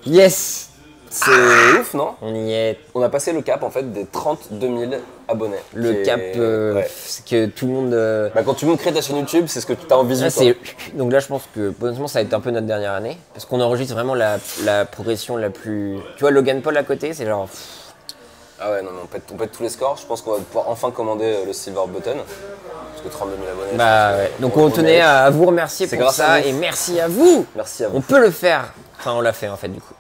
Yes! C'est ouf, non? On y est. On a passé le cap en fait des 32 000 abonnés. Le cap, c'est que tout le monde... Bah, quand tout le monde crée ta chaîne YouTube, c'est ce que tu as en visu. Donc là, je pense que potentiellement, ça va être un peu notre dernière année. Parce qu'on enregistre vraiment la progression la plus... Tu vois, Logan Paul à côté, c'est genre... Ah ouais, non, on pète tous les scores. Je pense qu'on va pouvoir enfin commander le Silver Button. Parce que 32 000 abonnés. Bah ouais. Donc on tenait à vous remercier pour ça. Et merci à vous. Merci à vous. On peut le faire. Enfin, on l'a fait en fait, du coup.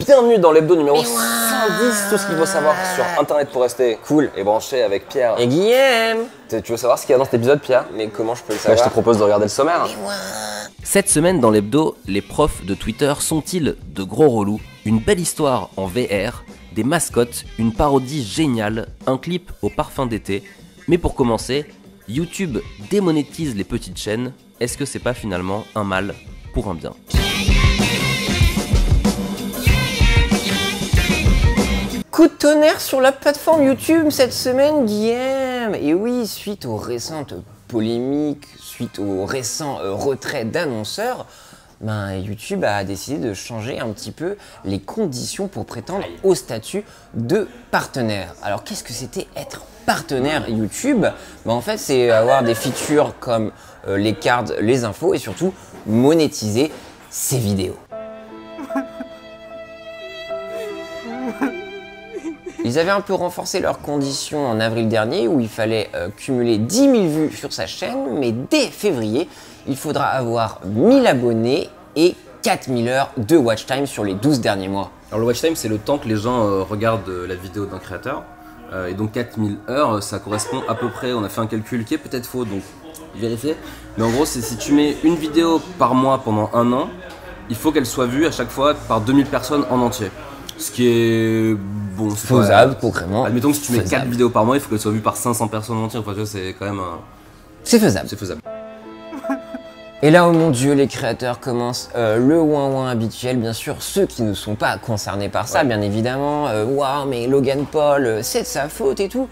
Bienvenue dans l'hebdo numéro 110, tout ce qu'il faut savoir sur Internet pour rester cool et branché avec Pierre. Et Guillaume. Tu veux savoir ce qu'il y a dans cet épisode, Pierre? Mais comment je peux le savoir? Bah, je te propose de regarder le sommaire. Cette semaine dans l'hebdo, les profs de Twitter sont-ils de gros relous? Une belle histoire en VR, des mascottes, une parodie géniale, un clip au parfum d'été. Mais pour commencer, YouTube démonétise les petites chaînes. Est-ce que c'est pas finalement un mal pour un bien? Coup de tonnerre sur la plateforme YouTube cette semaine, Guillaume. Et oui, suite aux récentes polémiques, suite aux récents retraits d'annonceurs, YouTube a décidé de changer un petit peu les conditions pour prétendre au statut de partenaire. Alors qu'est-ce que c'était être partenaire YouTube? En fait, c'est avoir des features comme les cards, les infos et surtout monétiser ses vidéos. Ils avaient un peu renforcé leurs conditions en avril dernier où il fallait cumuler 10 000 vues sur sa chaîne, mais dès février, il faudra avoir 1000 abonnés et 4000 heures de watch time sur les 12 derniers mois. Alors le watch time, c'est le temps que les gens regardent la vidéo d'un créateur. Et donc 4000 heures, ça correspond à peu près, on a fait un calcul qui est peut-être faux, donc vérifiez. Mais en gros, c'est si tu mets une vidéo par mois pendant un an, il faut qu'elle soit vue à chaque fois par 2000 personnes en entier. Ce qui est bon, c'est faisable, concrètement. Admettons que si tu mets 4 vidéos par mois, il faut qu'elles soient vues par 500 personnes en entier. Enfin, tu vois, c'est quand même. C'est faisable. C'est faisable. Et là, oh mon Dieu, les créateurs commencent le ouin-ouin habituel. Bien sûr, ceux qui ne sont pas concernés par ça, bien évidemment. Waouh, mais Logan Paul, c'est de sa faute et tout.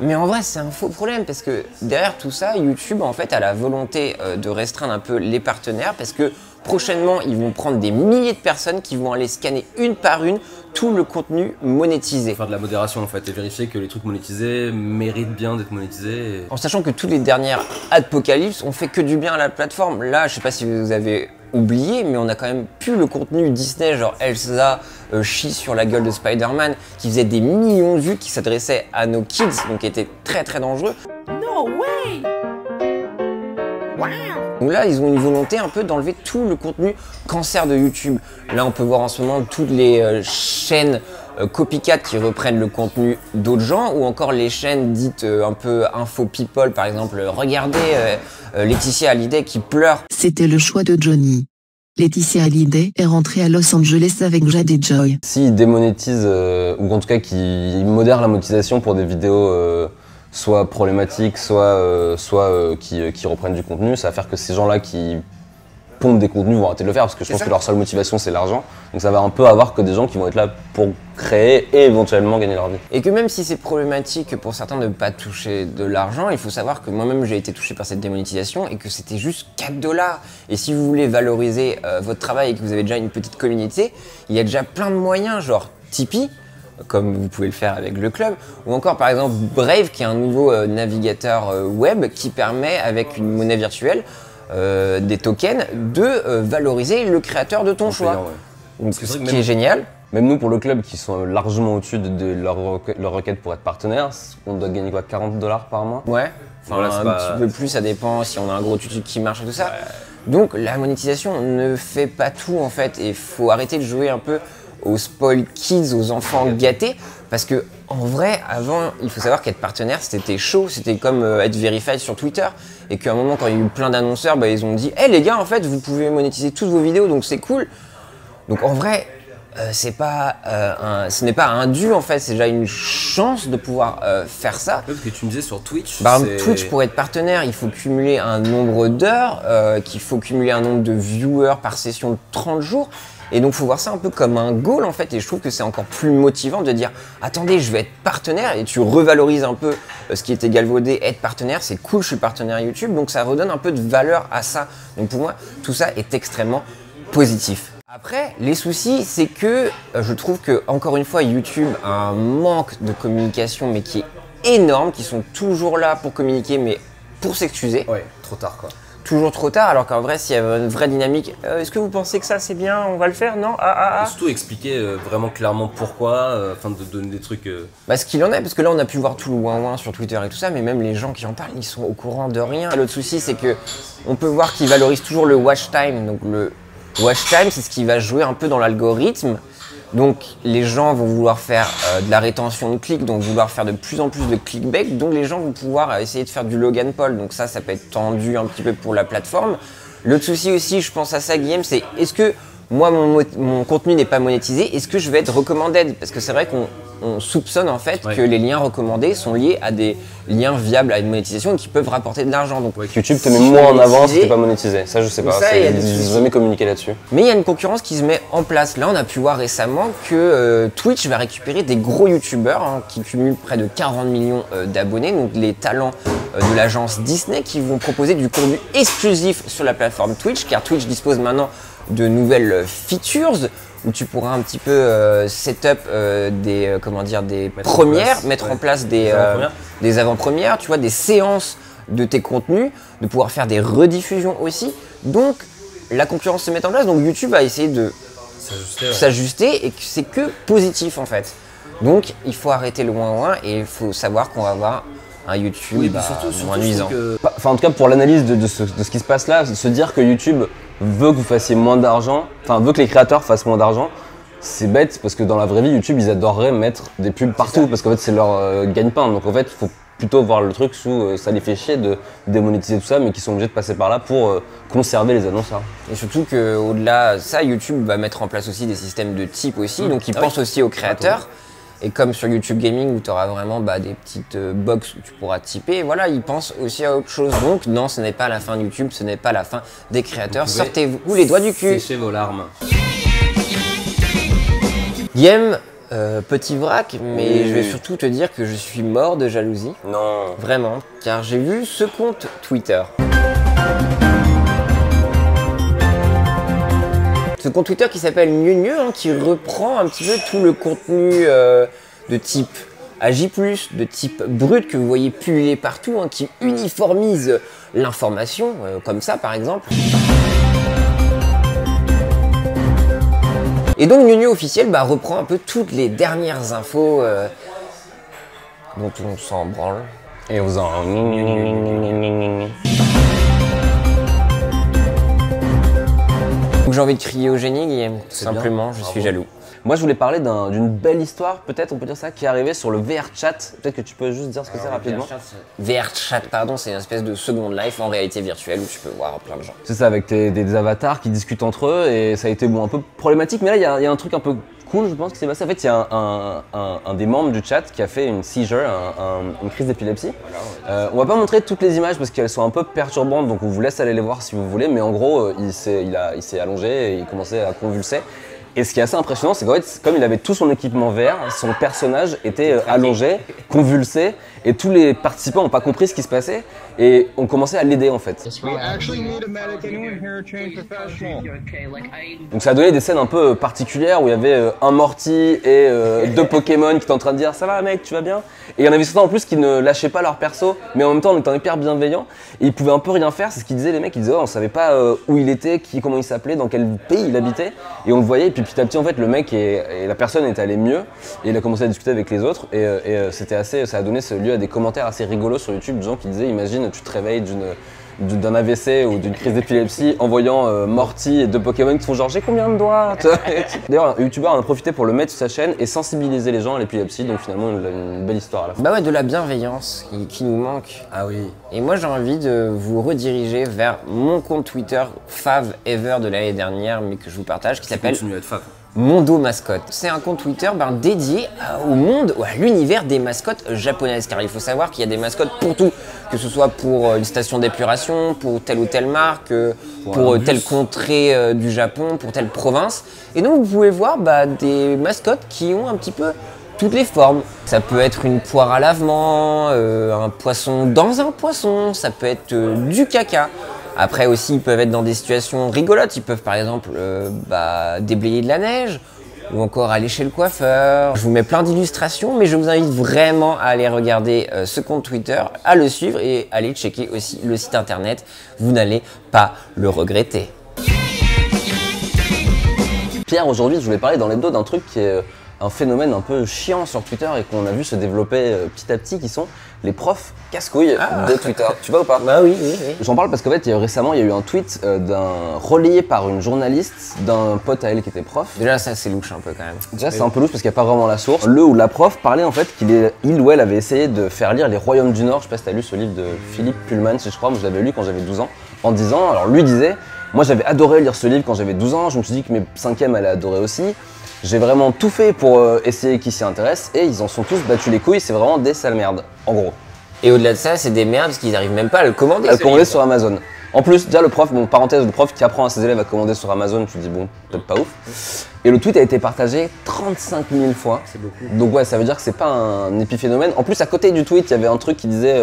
Mais en vrai, c'est un faux problème parce que derrière tout ça, YouTube en fait a la volonté de restreindre un peu les partenaires parce que prochainement, ils vont prendre des milliers de personnes qui vont aller scanner une par une tout le contenu monétisé. Faire de la modération en fait et vérifier que les trucs monétisés méritent bien d'être monétisés. En sachant que toutes les dernières apocalypses ont fait que du bien à la plateforme. Là, je sais pas si vous avez oublié, mais on a quand même pu le contenu Disney, genre Elsa chie sur la gueule de Spider-Man, qui faisait des millions de vues, qui s'adressait à nos kids, donc qui était très très dangereux. No way! Wow! Donc là, ils ont une volonté un peu d'enlever tout le contenu cancer de YouTube. Là, on peut voir en ce moment toutes les chaînes copycat qui reprennent le contenu d'autres gens, ou encore les chaînes dites un peu info people, par exemple. Regardez Laetitia Hallyday qui pleure. C'était le choix de Johnny. Laetitia Hallyday est rentrée à Los Angeles avec Jade et Joy. S'ils démonétisent, ou en tout cas qu'ils modèrent la monétisation pour des vidéos soit problématiques, soit qui reprennent du contenu, ça va faire que ces gens-là qui pompent des contenus vont arrêter de le faire parce que je pense que leur seule motivation c'est l'argent. Donc ça va un peu avoir que des gens qui vont être là pour créer et éventuellement gagner leur vie. Et que même si c'est problématique pour certains de ne pas toucher de l'argent, il faut savoir que moi-même j'ai été touché par cette démonétisation et que c'était juste 4 $. Et si vous voulez valoriser votre travail et que vous avez déjà une petite communauté, il y a déjà plein de moyens, genre Tipeee, comme vous pouvez le faire avec le club, ou encore par exemple Brave qui est un nouveau navigateur web qui permet avec une monnaie virtuelle des tokens de valoriser le créateur de ton choix. Payant, ouais. Donc, ce qui est génial. Même nous pour le club qui sont largement au-dessus de leur requête pour être partenaire, on doit gagner quoi, 40 $ par mois? Ouais, enfin voilà, un petit peu plus, ça dépend si on a un gros tutu qui marche et tout ça. Donc la monétisation ne fait pas tout en fait, et il faut arrêter de jouer un peu aux spoil kids, aux enfants gâtés, parce que en vrai, avant, il faut savoir qu'être partenaire, c'était chaud, c'était comme être verified sur Twitter, et qu'à un moment, quand il y a eu plein d'annonceurs, ils ont dit « Hey les gars, en fait, vous pouvez monétiser toutes vos vidéos, donc c'est cool !» Donc en vrai, ce n'est pas un dû en fait, c'est déjà une chance de pouvoir faire ça. Parce que tu me disais sur Twitch. Twitch, pour être partenaire, il faut cumuler un nombre d'heures, qu'il faut cumuler un nombre de viewers par session de 30 jours. Et donc, il faut voir ça un peu comme un goal en fait. Et je trouve que c'est encore plus motivant de dire attendez, je vais être partenaire. Et tu revalorises un peu ce qui était galvaudé, être partenaire. C'est cool, je suis partenaire YouTube. Donc, ça redonne un peu de valeur à ça. Donc, pour moi, tout ça est extrêmement positif. Après, les soucis, c'est que je trouve que, encore une fois, YouTube a un manque de communication, mais qui est énorme, qui sont toujours là pour communiquer, mais pour s'excuser. Ouais, trop tard quoi. Toujours trop tard, alors qu'en vrai, s'il y avait une vraie dynamique, est-ce que vous pensez que ça c'est bien, on va le faire? Non? Et surtout expliquer vraiment clairement pourquoi, afin de donner des trucs. Bah, ce qu'il en est, parce que là on a pu voir tout le ouin-ouin sur Twitter et tout ça, mais même les gens qui en parlent, ils sont au courant de rien. L'autre souci, c'est que on peut voir qu'ils valorisent toujours le watch time. Donc le watch time, c'est ce qui va jouer un peu dans l'algorithme. Donc les gens vont vouloir faire de la rétention de clics, donc vouloir faire de plus en plus de clickbait, donc les gens vont pouvoir essayer de faire du Logan Paul, donc ça peut être tendu un petit peu pour la plateforme. L'autre souci aussi, je pense à ça Guillaume, c'est est-ce que moi mon contenu n'est pas monétisé, est-ce que je vais être recommanded? Parce que c'est vrai qu'on soupçonne en fait que les liens recommandés sont liés à des liens viables à une monétisation et qui peuvent rapporter de l'argent. Donc YouTube te met moins en avant si t'es pas monétisé. Ça je sais pas, ça, ils n'ont jamais communiqué là-dessus. Mais il y a une concurrence qui se met en place. Là on a pu voir récemment que Twitch va récupérer des gros youtubeurs qui cumulent près de 40 millions d'abonnés, donc les talents de l'agence Disney qui vont proposer du contenu exclusif sur la plateforme Twitch, car Twitch dispose maintenant de nouvelles features où tu pourras un petit peu setup des premières, mettre en place des avant-premières, tu vois, des séances de tes contenus, de pouvoir faire des rediffusions aussi. Donc la concurrence se met en place, donc YouTube va essayer de s'ajuster et que c'est que positif en fait. Donc il faut arrêter le ouin-ouin et il faut savoir qu'on va avoir un YouTube moins nuisant. Enfin, en tout cas, pour l'analyse de ce qui se passe là, se dire que YouTube veut que vous fassiez moins d'argent, enfin veut que les créateurs fassent moins d'argent, c'est bête parce que dans la vraie vie, YouTube, ils adoreraient mettre des pubs partout parce qu'en fait, c'est leur gagne-pain. Donc en fait, il faut plutôt voir le truc sous ça les fait chier de démonétiser tout ça, mais qui sont obligés de passer par là pour conserver les annonceurs. Et surtout qu'au-delà de ça, YouTube va mettre en place aussi des systèmes de type aussi, donc ils pensent aussi aux créateurs. Et comme sur YouTube Gaming où tu auras vraiment des petites box où tu pourras typer, voilà, ils pensent aussi à autre chose. Donc non, ce n'est pas la fin de YouTube, ce n'est pas la fin des créateurs. Sortez-vous les doigts du cul. Séchez vos larmes. Guillaume, petit vrac, mais je vais surtout te dire que je suis mort de jalousie. Non. Vraiment, car j'ai vu ce compte Twitter. Ce compte Twitter qui s'appelle Gneu, qui reprend un petit peu tout le contenu de type AJ+, de type brut que vous voyez pulluler partout, qui uniformise l'information, comme ça par exemple. Et donc Gneu officiel reprend un peu toutes les dernières infos dont on s'en branle. Et on faisant Donc j'ai envie de crier au génie, Guillaume, tout simplement, je suis jaloux. Moi, je voulais parler d'une belle histoire, peut-être, on peut dire ça, qui est arrivée sur le VR Chat. Peut-être que tu peux juste dire ce que c'est rapidement. VR Chat, pardon, c'est une espèce de Second Life en réalité virtuelle où tu peux voir plein de gens. C'est ça, avec des avatars qui discutent entre eux, et ça a été un peu problématique. Mais là, il y a un truc un peu cool, je pense, qui s'est passé. En fait, il y a un des membres du chat qui a fait une seizure, une crise d'épilepsie. On va pas montrer toutes les images parce qu'elles sont un peu perturbantes, donc on vous laisse aller les voir si vous voulez. Mais en gros, il s'est allongé et il commençait à convulser. Et ce qui est assez impressionnant, c'est qu'en fait, comme il avait tout son équipement VR, son personnage était allongé, convulsé, et tous les participants n'ont pas compris ce qui se passait, et ont commencé à l'aider en fait. Donc ça a donné des scènes un peu particulières où il y avait un Morty et deux Pokémon qui étaient en train de dire « ça va mec, tu vas bien ?» Et il y en avait certains en plus qui ne lâchaient pas leur perso, mais en même temps en étant hyper bienveillants, et ils pouvaient un peu rien faire, c'est ce qu'ils disaient les mecs, ils disaient oh, on savait pas où il était, comment il s'appelait, dans quel pays il habitait, et on le voyait, et puis petit à petit en fait le mec et la personne est allée mieux, et il a commencé à discuter avec les autres, et c'était ça a donné lieu à des commentaires assez rigolos sur YouTube, des gens qui disaient imagine tu te réveilles d'un AVC ou d'une crise d'épilepsie en voyant Morty et deux Pokémon qui font genre j'ai combien de doigts. D'ailleurs un youtubeur en a profité pour le mettre sur sa chaîne et sensibiliser les gens à l'épilepsie, donc finalement une belle histoire à la fin. Bah ouais, de la bienveillance qui nous manque. Ah oui. Et moi j'ai envie de vous rediriger vers mon compte Twitter fave ever de l'année dernière, mais que je vous partage, qui s'appelle Mondo Mascotte. C'est un compte Twitter dédié au monde, à l'univers des mascottes japonaises, car il faut savoir qu'il y a des mascottes pour tout, que ce soit pour une station d'épuration, pour telle ou telle marque, pour telle contrée du Japon, pour telle province. Et donc vous pouvez voir des mascottes qui ont un petit peu toutes les formes. Ça peut être une poire à lavement, un poisson dans un poisson, ça peut être du caca. Après aussi, ils peuvent être dans des situations rigolotes. Ils peuvent par exemple déblayer de la neige ou encore aller chez le coiffeur. Je vous mets plein d'illustrations, mais je vous invite vraiment à aller regarder ce compte Twitter, à le suivre et aller checker aussi le site internet. Vous n'allez pas le regretter. Pierre, aujourd'hui, je voulais parler dans l'hebdo d'un truc qui est un phénomène un peu chiant sur Twitter et qu'on a vu se développer petit à petit, qui sont les profs casse-couilles de Twitter. Tu vois ou pas? Bah oui. J'en parle parce qu'en fait, récemment, il y a eu un tweet relayé par une journaliste d'un pote à elle qui était prof. Déjà, ça, c'est louche un peu quand même. Déjà, c'est un peu louche parce qu'il n'y a pas vraiment la source. Le ou la prof parlait en fait qu'il ou elle avait essayé de faire lire Les Royaumes du Nord. Je sais pas si t'as lu ce livre de Philippe Pullman, si je crois. Moi, je l'avais lu quand j'avais 12 ans. En disant, alors lui disait, moi j'avais adoré lire ce livre quand j'avais 12 ans. Je me suis dit que mes 5e allaient adorer aussi. J'ai vraiment tout fait pour essayer qu'ils s'y intéressent et ils en sont tous battus les couilles. C'est vraiment des sales merdes, en gros. Et au-delà de ça, c'est des merdes parce qu'ils n'arrivent même pas à le commander. À le commander sur Amazon. En plus, déjà le prof, bon parenthèse, le prof qui apprend à ses élèves à commander sur Amazon, tu te dis bon, peut-être pas ouf. Et le tweet a été partagé 35 000 fois. C'est beaucoup. Donc ouais, ça veut dire que c'est pas un épiphénomène. En plus, à côté du tweet, il y avait un truc qui disait,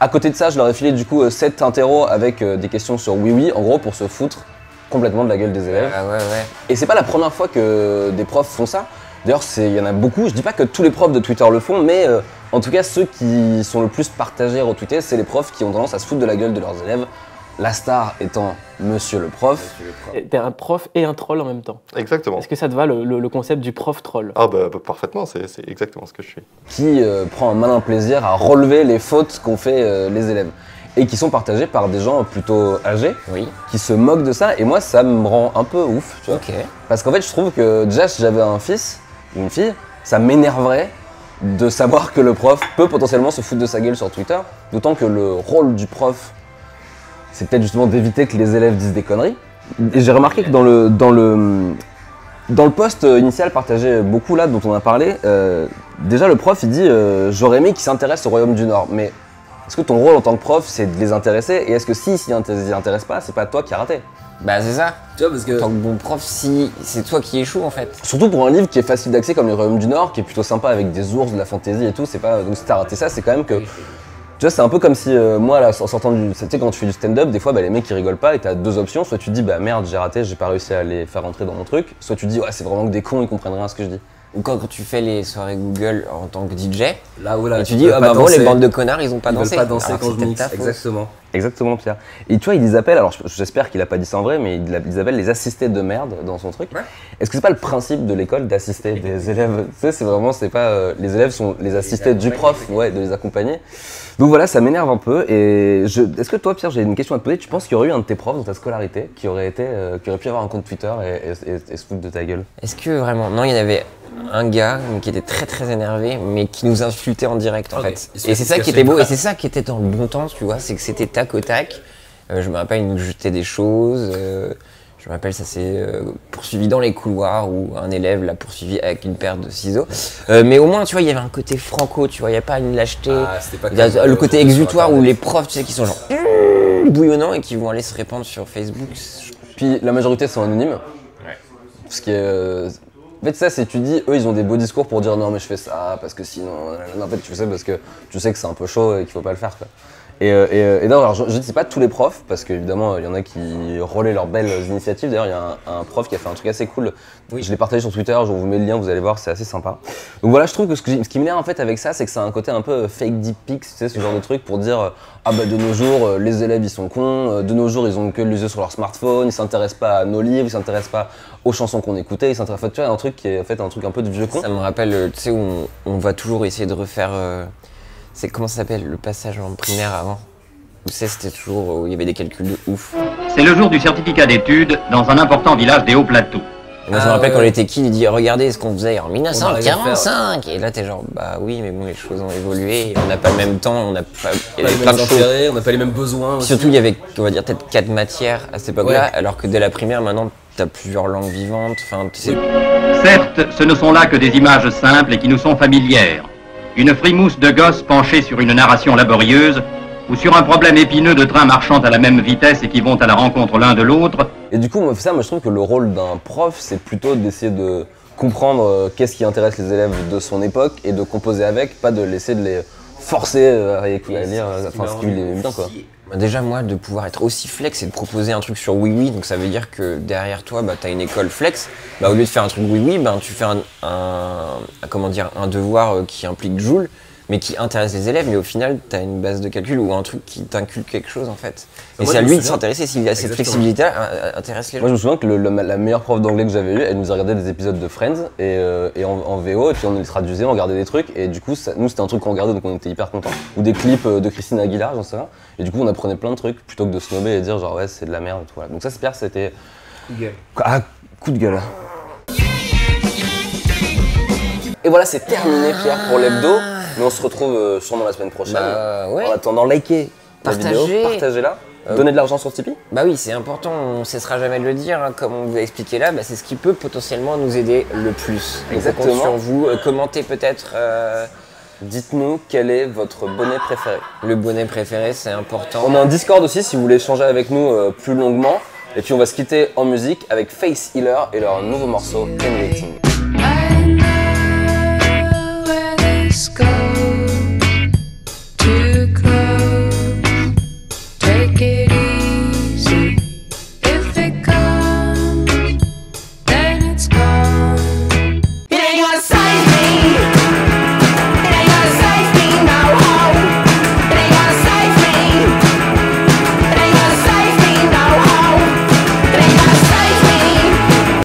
à côté de ça, je leur ai filé du coup 7 interros avec des questions sur oui, en gros pour se foutre complètement de la gueule des élèves. Ah ouais. Et c'est pas la première fois que des profs font ça. D'ailleurs, il y en a beaucoup. Je dis pas que tous les profs de Twitter le font, mais en tout cas, ceux qui sont le plus partagés, retweetés, c'est les profs qui ont tendance à se foutre de la gueule de leurs élèves. La star étant Monsieur le prof. T'es un prof et un troll en même temps. Exactement. Est-ce que ça te va le concept du prof troll? Ah bah parfaitement, c'est exactement ce que je suis. Qui prend un malin plaisir à relever les fautes qu'ont fait les élèves. Et qui sont partagés par des gens plutôt âgés, qui se moquent de ça. Et moi, ça me rend un peu ouf, tu vois. Parce qu'en fait, je trouve que déjà, si j'avais un fils ou une fille, ça m'énerverait de savoir que le prof peut potentiellement se foutre de sa gueule sur Twitter. D'autant que le rôle du prof, c'est peut-être justement d'éviter que les élèves disent des conneries. Et j'ai remarqué que dans le post initial partagé beaucoup là, dont on a parlé, déjà le prof il dit j'aurais aimé qu'ils s'intéressent au Royaume du Nord. Mais est-ce que ton rôle en tant que prof c'est de les intéresser? Et est-ce que s'ils s'y intéressent pas, c'est pas toi qui as raté? Bah c'est ça. Tu vois, parce que en tant que bon prof, si c'est toi qui échoue en fait. Surtout pour un livre qui est facile d'accès comme Les Royaumes du Nord, qui est plutôt sympa avec des ours, de la fantaisie et tout, c'est pas. Donc si t'as raté ça, c'est quand même que. Tu vois, c'est un peu comme si moi, là, en sortant du. Tu sais, quand tu fais du stand-up, des fois, les mecs ils rigolent pas et t'as deux options. Soit tu te dis, bah merde, j'ai raté, j'ai pas réussi à les faire rentrer dans mon truc. Soit tu te dis, ouais, c'est vraiment que des cons, ils comprennent rien à ce que je dis. Ou quand tu fais les soirées Google en tant que DJ, là où là, et tu dis, ah bah bon, les bandes de connards, ils ont pas dansé. Ils veulent pas danser quand je mixe. Exactement. Exactement, Pierre. Et tu vois, ils les appellent, alors j'espère qu'il a pas dit ça en vrai, mais ils appellent les assistés de merde dans son truc. Ouais. Est-ce que c'est pas le principe de l'école d'assister des élèves? Tu sais, c'est vraiment, c'est pas. Les élèves sont les assistés du prof, ouais, de les accompagner. Donc voilà, ça m'énerve un peu. Et est-ce que toi, Pierre, j'ai une question à te poser. Tu penses qu'il y aurait eu un de tes profs dans ta scolarité qui aurait pu avoir un compte Twitter et se foutre de ta gueule? Est-ce que vraiment? Non, il y en avait un gars qui était très énervé, mais qui nous insultait en direct en fait. Et c'est ça qui était beau, et c'est ça qui était dans le bon temps, tu vois, c'est que c'était tac au tac. Je me rappelle, il nous jetait des choses. Je me rappelle, ça s'est poursuivi dans les couloirs où un élève l'a poursuivi avec une paire de ciseaux. Mais au moins, tu vois, il y avait un côté franco, tu vois, il n'y a pas une lâcheté. Le côte exutoire où les profs, tu sais, qui sont genre bouillonnants et qui vont aller se répandre sur Facebook. Puis la majorité sont anonymes. Ouais. Ce qui est. En fait, ça, c'est tu dis, eux, ils ont des beaux discours pour dire non, mais je fais ça parce que sinon. En fait, tu fais ça parce que tu sais que c'est un peu chaud et qu'il faut pas le faire, quoi. Et non, alors je dis pas tous les profs, parce qu'évidemment, il y en a qui relaient leurs belles initiatives. D'ailleurs, il y a un prof qui a fait un truc assez cool. Oui. Je l'ai partagé sur Twitter, je vous mets le lien, vous allez voir, c'est assez sympa. Donc voilà, je trouve que ce qui m'énerve en fait avec ça, c'est que ça a un côté un peu fake deep pics, tu sais, ce genre de truc pour dire ah bah de nos jours, les élèves ils sont cons, de nos jours ils ont que les yeux sur leur smartphone, ils s'intéressent pas à nos livres, ils s'intéressent pas aux chansons qu'on écoutait, ils s'intéressent, tu vois, un truc qui est en fait un truc un peu de vieux con. Ça me rappelle, tu sais, où on va toujours essayer de refaire, c'est comment ça s'appelle, le passage en primaire avant. Où c'était toujours où il y avait des calculs de ouf. C'est le jour du certificat d'études dans un important village des Hauts-Plateaux. Moi je me rappelle quand on était kid, il dit regardez ce qu'on faisait en 1945 et là t'es genre bah oui mais bon les choses ont évolué, on n'a pas le même temps, on n'a pas il y avait plein de choses, on n'a pas les mêmes besoins. Surtout il y avait on va dire peut-être 4 matières à cette époque-là, alors que dès la primaire maintenant t'as plusieurs langues vivantes, enfin tu sais. Certes, ce ne sont là que des images simples et qui nous sont familières. Une frimousse de gosses penchée sur une narration laborieuse ou sur un problème épineux de trains marchant à la même vitesse et qui vont à la rencontre l'un de l'autre. Et du coup, moi je trouve que le rôle d'un prof, c'est plutôt d'essayer de comprendre qu'est-ce qui intéresse les élèves de son époque et de composer avec, pas de laisser de les forcer à lire, enfin ce qui est bien quoi. Déjà, moi, de pouvoir être aussi flex et de proposer un truc sur Oui Oui, donc ça veut dire que derrière toi, bah, tu as une école flex. Bah, au lieu de faire un truc Oui Oui, bah, tu fais un devoir qui implique Joule, mais qui intéresse les élèves, mais au final, tu as une base de calcul ou un truc qui t'inculque quelque chose en fait. Et c'est à lui de s'intéresser s'il a cette flexibilité intéresse les gens. Moi je me souviens que la meilleure prof d'anglais que j'avais eue, elle nous a regardé des épisodes de Friends et en VO, et puis on les traduisait, on regardait des trucs, et du coup nous c'était un truc qu'on regardait donc on était hyper contents. Ou des clips de Christine Aguilera, j'en sais rien. Et du coup on apprenait plein de trucs plutôt que de snobber et dire genre ouais c'est de la merde et tout. Voilà. Donc ça Pierre c'était... Coup de gueule. Ah, coup de gueule. Et voilà, c'est terminé Pierre pour l'hebdo, mais on se retrouve sûrement la semaine prochaine. Bah, ouais. En attendant, likez la vidéo, partagez-la, donnez de l'argent sur Tipeee. Bah oui, c'est important, on ne cessera jamais de le dire, hein, comme on vous a expliqué là, bah, c'est ce qui peut potentiellement nous aider le plus. Exactement. On compte sur vous, commentez peut-être. Dites-nous quel est votre bonnet préféré. Le bonnet préféré, c'est important. On a un Discord aussi si vous voulez échanger avec nous plus longuement. Et puis on va se quitter en musique avec Face Healer et leur nouveau morceau Enrating.